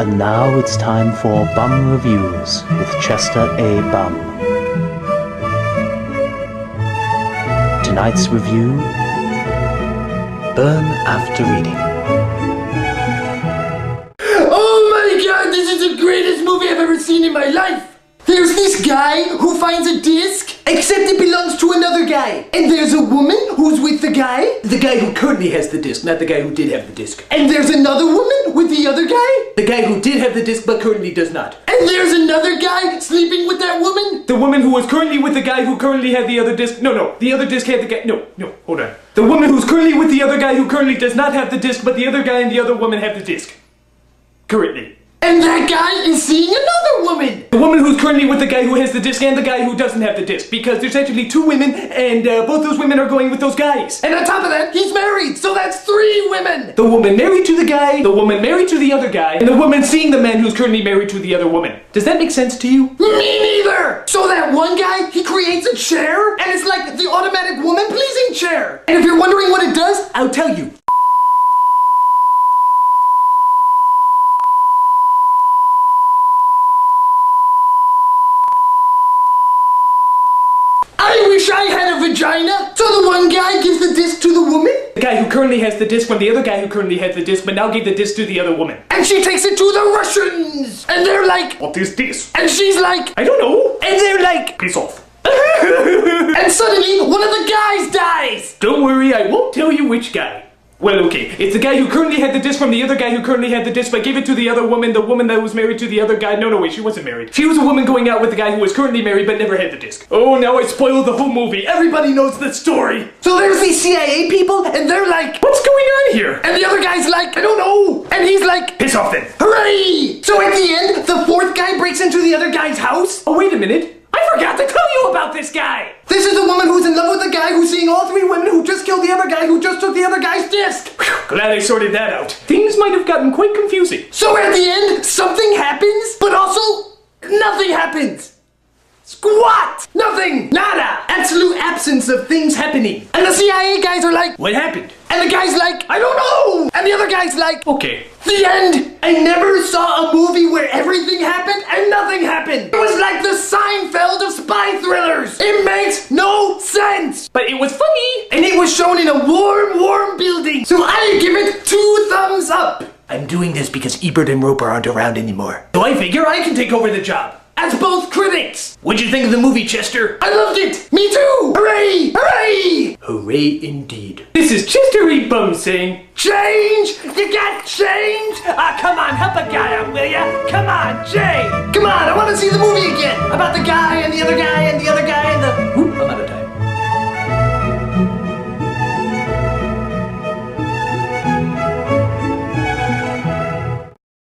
And now it's time for Bum Reviews with Chester A. Bum. Tonight's review, Burn After Reading. Oh my god, this is the greatest movie I've ever seen in my life! There's this guy who finds a disc, except it belongs to another guy. And there's a woman who's with the guy who currently has the disc, not the guy who did have the disc. And there's another woman with the other guy who did have the disc but currently does not. And there's another guy sleeping with that woman. The woman who was currently with the guy who currently had the other disc. No, the other disc had the guy. No, hold on. The woman who's currently with the other guy who currently does not have the disc, but the other guy and the other woman have the disc. Currently. And that guy is seeing another woman! The woman who's currently with the guy who has the disc and the guy who doesn't have the disc, because there's actually two women, and both those women are going with those guys. And on top of that, he's married, so that's 3 women! The woman married to the guy, the woman married to the other guy, and the woman seeing the man who's currently married to the other woman. Does that make sense to you? Me neither! So that one guy, he creates a chair, and it's like the automatic woman-pleasing chair! And if you're wondering what it does, I'll tell you. I wish I had a vagina! So the one guy gives the disc to the woman? The guy who currently has the disc from the other guy who currently has the disc, but now gave the disc to the other woman. And she takes it to the Russians! And they're like, "What is this?" And she's like, "I don't know." And they're like, "Piss off." And suddenly, one of the guys dies! Don't worry, I won't tell you which guy. Well, okay, it's the guy who currently had the disc from the other guy who currently had the disc, but gave it to the woman that was married to the other guy. No, wait, she wasn't married. She was a woman going out with the guy who was currently married but never had the disc. Oh, now I spoiled the whole movie. Everybody knows the story. So there's these CIA people, and they're like, "What's going on here?" And the other guy's like, "I don't know." And he's like, "Piss off then." Hooray! So at the end, the 4th guy breaks into the other guy's house. Oh, wait a minute. I forgot to tell you about this guy! This is the woman who's in love with the guy who's seeing all 3 women who just killed the other guy who just took the other guy's disc! Whew, glad I sorted that out. Things might have gotten quite confusing. So at the end, something happens, but also, nothing happens! Squat! Nothing! Nada! Absolute absence of things happening. And the CIA guys are like, "What happened?" And the guy's like, "I don't know!" And the other guy's like, "Okay." The end! I never saw a movie where everything happened and nothing happened! It was like the Seinfeld of spy thrillers! It makes no sense! But it was funny! And it was shown in a warm building! So I give it 2 thumbs up! I'm doing this because Ebert and Roper aren't around anymore. So I figure I can take over the job. As both critics! What'd you think of the movie, Chester? I loved it! Me too! Hooray! Hooray! Hooray indeed. This is Chester E. Bum saying, change! You got change? Come on, help a guy out, will ya? Come on, Jay! Come on, I want to see the movie again! About the guy